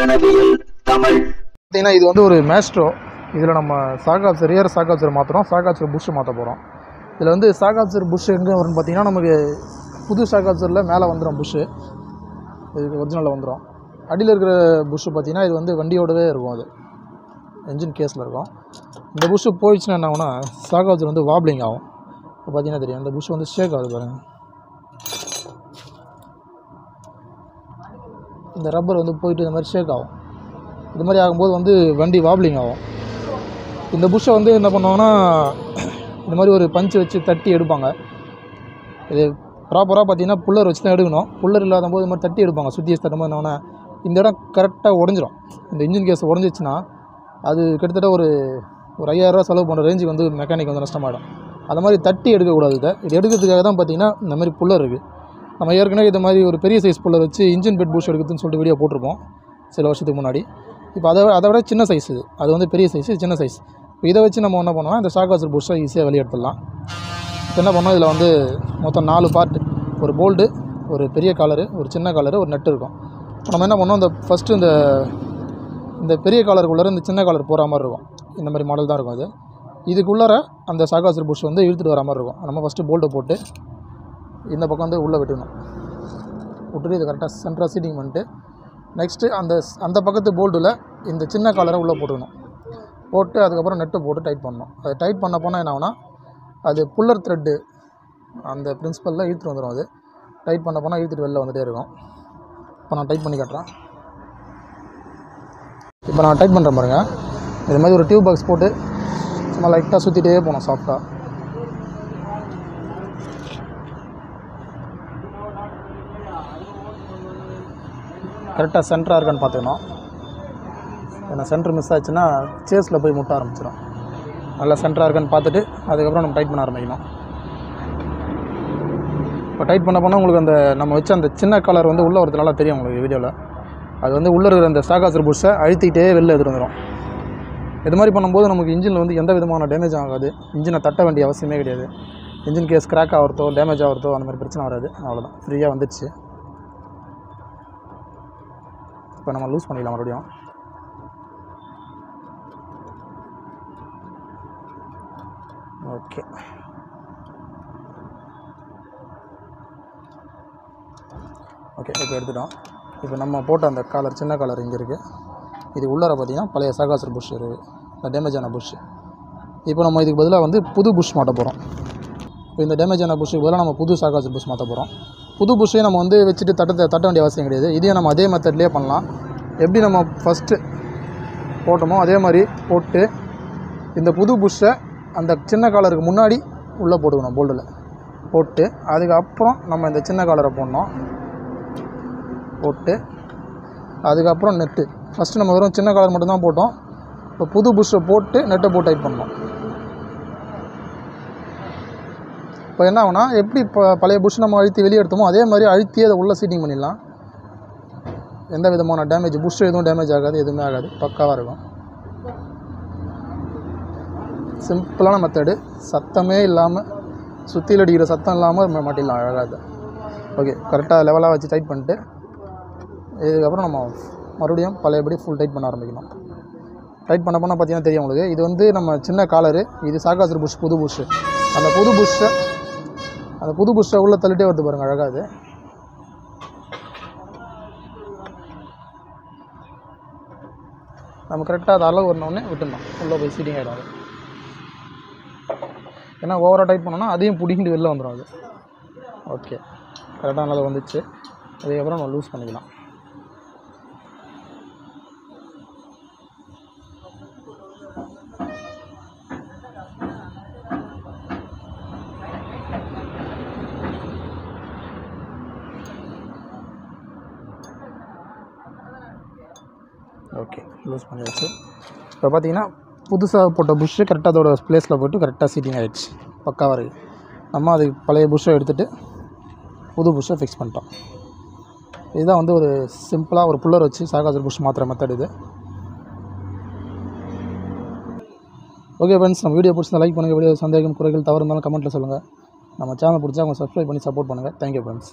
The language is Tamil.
வானவியல் தமிழ். பார்த்தீங்கன்னா இது வந்து ஒரு மேஸ்ட்ரோ. இதில் நம்ம சாகாப்சர் ரியர் சாகாப்சர் மாற்றுறோம், சாகாப்சர் புஷ் மாற்ற போகிறோம். இதில் வந்து சாகாப்சர் புஷ் எங்கே வரும்னு பார்த்தீங்கன்னா நமக்கு புது சாகாப்சரில் மேலே வந்துடும் புஷ்ஷு, இதுக்கு ஒரிஜினலில் வந்துடும். அடியில் இருக்கிற புஷ்ஷு பார்த்தீங்கன்னா இது வந்து வண்டியோடவே இருக்கும், அது என்ஜின் கேஸில் இருக்கும். இந்த புஷ்ஷு போயிடுச்சுன்னா என்ன ஆகும்னா சாகாப்சர் வந்து வாப்ளிங் ஆகும். இப்போ பார்த்தீங்கன்னா தெரியும், இந்த புஷ் வந்து ஷேக் ஆகுது பாருங்கள். இந்த ரப்பர் வந்து போயிட்டு இந்த மாதிரி ஷேக் ஆகும். இது மாதிரி ஆகும்போது வந்து வண்டி வாப்ளிங் ஆகும். இந்த புஷ்ஷை வந்து என்ன பண்ணுவாங்கன்னா இந்த மாதிரி ஒரு பஞ்சு வச்சு தட்டி எடுப்பாங்க. இது ப்ராப்பராக பார்த்தீங்கன்னா புல்லர் வச்சு தான் எடுக்கணும். புல்லர் இல்லாத போது இது மாதிரி தட்டி எடுப்பாங்க. சுற்றி தட்டும்போது என்னன்னா இந்த இடம் கரெக்டாக உடஞ்சிரும். இந்த இன்ஜின் கேஸ் உடஞ்சிச்சுன்னா அது கிட்டத்தட்ட ஒரு 5000 செலவு பண்ணுற ரேஞ்சுக்கு வந்து மெக்கானிக் வந்து நஷ்டமாயிடும். அந்த மாதிரி தட்டி எடுக்கக்கூடாது. இது எடுக்கிறதுக்காக தான் பார்த்தீங்கன்னா இந்த மாதிரி புல்லர் இருக்குது. நம்ம ஏற்கனவே இந்த மாதிரி ஒரு பெரிய சைஸ் புல்லர் வச்சு இன்ஜின் பெட் புஷ் எடுக்குதுன்னு சொல்லிட்டு வீடியோ போட்டிருப்போம் சில வருஷத்துக்கு முன்னாடி. இப்போ அதை விட சின்ன சைஸ் இது, அது வந்து பெரிய சைஸ், சின்ன சைஸ். இப்போ இதை வச்சு நம்ம என்ன பண்ணோம்னா இந்த சாகாப்சர் புஷ்ஷை ஈஸியாக வெளியே எடுத்துடலாம். இப்போ என்ன பண்ணோம், இதில் வந்து மொத்தம் 4 பார்ட்டு, ஒரு போல்டு, ஒரு பெரிய காலரு, ஒரு சின்ன காலரு, ஒரு நட்டு இருக்கும். இப்போ நம்ம என்ன பண்ணோம், இந்த ஃபஸ்ட்டு இந்த பெரிய காலருக்குள்ளே இந்த சின்ன காலர் போகிற மாதிரி இருக்கும். இந்த மாதிரி மாடல் தான் இருக்கும் அது. இதுக்குள்ளார அந்த சாகாப்சர் புஷ் வந்து இழுத்துட்டு வர மாதிரி இருக்கும். நம்ம ஃபஸ்ட்டு போல்ட்டை போட்டு இந்த பக்கம் வந்து உள்ளே விட்டுணும். விட்டுட்டு இது கரெக்டாக சென்டராக சீட்டிங் பண்ணிட்டு நெக்ஸ்ட்டு அந்த பக்கத்து போல்ட்டில் இந்த சின்ன காலரை உள்ளே போட்டுக்கணும். போட்டு அதுக்கப்புறம் நெட்டு போட்டு டைட் பண்ணணும். அது டைட் பண்ண போனால் என்ன ஆகுனா அது புல்லர் த்ரெட்டு அந்த பிரின்சிபலில் இழுத்துட்டு வந்துடும். அது டைட் பண்ண போனால் இழுத்துட்டு வெளில வந்துகிட்டே இருக்கும். இப்போ நான் டைட் பண்ணி காட்டுறேன். இப்போ நான் டைட் பண்ணுறேன் பாருங்கள். இது மாதிரி ஒரு டியூப் பாக்ஸ் போட்டு சும்மா லைட்டாக சுற்றிட்டே போகணும் சாஃப்டாக. கரெக்டாக சென்டராக இருக்கான்னு பார்த்துக்கணும். ஏன்னா சென்டர் மிஸ் ஆச்சுன்னா சேஸில் போய் முட்ட ஆரம்பிச்சிடும். நல்லா சென்டராக இருக்கான்னு பார்த்துட்டு அதுக்கப்புறம் நம்ம டைட் பண்ண ஆரம்பிக்கணும். இப்போ டைட் பண்ண போனால் உங்களுக்கு அந்த நம்ம வச்ச அந்த சின்ன காலர் வந்து உள்ளே வரது நல்லா தெரியும் உங்களுக்கு வீடியோவில். அது வந்து உள்ளே இருக்கிற அந்த சாகாப்சர் புஷ்ஷை அழுத்திக்கிட்டே வெளில எடுத்துகிட்டு வந்துடும். இது மாதிரி பண்ணும்போது நமக்கு இன்ஜினில் வந்து எந்த விதமான டேமேஜ் ஆகாது. இன்ஜினை தட்ட வேண்டிய அவசியமே கிடையாது. இன்ஜின் கேஸ் கிராக் ஆகிறதோ டேமேஜ் ஆகிறதோ அந்த மாதிரி பிரச்சனை வராது. அவ்வளோதான், ஃப்ரீயாக வந்துடுச்சு. இப்போ நம்ம லூஸ் பண்ணிடலாம் மறுபடியும். ஓகே, இப்போ எடுத்துட்டோம். இப்போ நம்ம போட்ட அந்த காலர், சின்ன காலர் இங்கே இருக்குது. இது உள்ளார பார்த்தீங்கன்னா பழைய சாகாப்சர் புஷ் இருக்குது, இந்த டேமேஜ் ஆன புஷ். இப்போ நம்ம இதுக்கு பதிலாக வந்து புது புஷ் மாட்ட போகிறோம். இப்போ இந்த டேமேஜ் ஆன புஷ்ஷுக்கு பதிலாக நம்ம புது சாகாப்சர் புஷ் மாற்ற போகிறோம். புது புஷ்ஷையும் நம்ம வந்து வச்சுட்டு தட்ட வேண்டிய அவசியம் கிடையாது. இதையும் நம்ம அதே மெத்தட்லேயே பண்ணலாம். எப்படி நம்ம ஃபஸ்ட்டு போட்டோமோ அதே மாதிரி போட்டு இந்த புது புஷ்ஷை அந்த சின்ன காலருக்கு முன்னாடி உள்ளே போட்டுக்கணும். போல்டில் போட்டு அதுக்கப்புறம் நம்ம இந்த சின்ன காலரை போடணும். போட்டு அதுக்கப்புறம் நெட்டு. ஃபஸ்ட்டு நம்ம வெறும் சின்ன காலர் மட்டும்தான் போட்டோம். இப்போ புது புஷ்ஷை போட்டு நெட்டை போட்டு டைட் பண்ணணும். இப்போ என்ன ஆகுனா எப்படி இப்போ பழைய புஷ் நம்ம அழுத்தி வெளியே எடுத்தோமோ அதே மாதிரி அழுத்தி அதை உள்ளே சீட்டிங் பண்ணிடலாம். எந்த விதமான டேமேஜ், புஷ் எதுவும் டேமேஜ் ஆகாது, எதுவுமே ஆகாது, பக்காவாக இருக்கும். சிம்பிளான மெத்தடு, சத்தமே இல்லாமல், சுற்றியில் அடிக்கிற சத்தம் இல்லாமல் மாட்டிடலாம் அழகாது. ஓகே, கரெக்டாக லெவலாக வச்சு டைட் பண்ணிட்டு இதுக்கப்புறம் நம்ம மறுபடியும் பழையபடி ஃபுல் டைட் பண்ண ஆரம்பிக்கணும். டைட் பண்ண போனால் பார்த்தீங்கன்னா தெரியும் உங்களுக்கு. இது வந்து நம்ம சின்ன காலரு, இது சாகாப்சர் புஷ், புது புஷ்ஷு. அந்த புது புஷ்ஷை உள்ளே தள்ளிட்டே வருது பாருங்கள் அழகாக. அது நம்ம கரெக்டாக அது அளவு வரணுன்னே விட்டுடணும், உள்ளே போய் சீட்டிங் ஆகிடும். அது ஏன்னா ஓவராக டைட் பண்ணோன்னா அதையும் பிடிக்கிட்டு வெளில வந்துடும் அது. ஓகே, கரெக்டாக நல்லா வந்துச்சு. அதுக்கப்புறம் நம்ம லூஸ் பண்ணிக்கலாம். ஓகே, லூஸ் பண்ணியாச்சு. இப்போ பார்த்தீங்கன்னா புதுசாக போட்ட புஷ்ஷு கரெக்டாக அதோட ப்ளேஸில் போய்ட்டு கரெக்டாக சீட்டிங் ஆகிடுச்சு, பக்காவாக இருக்குது. நம்ம அது பழைய புஷ்ஷை எடுத்துகிட்டு புது புஷ்ஷை ஃபிக்ஸ் பண்ணிட்டோம். இதுதான் வந்து ஒரு சிம்பிளாக ஒரு புல்லர் வச்சு சாகாப்சர் புஷ் மாற்றுற மெத்தட் இது. ஓகே ஃப்ரெண்ட்ஸ், நம்ம வீடியோ பிடிச்சா லைக் பண்ணுங்கள். வீடியோ சந்தேகம், குறைகள், தவறு இருந்தாலும் கமெண்ட்டில் சொல்லுங்கள். நம்ம சேனல் பிடிச்சா அவங்க சப்ஸ்கிரைப் பண்ணி சப்போர்ட் பண்ணுங்கள். Thank you friends.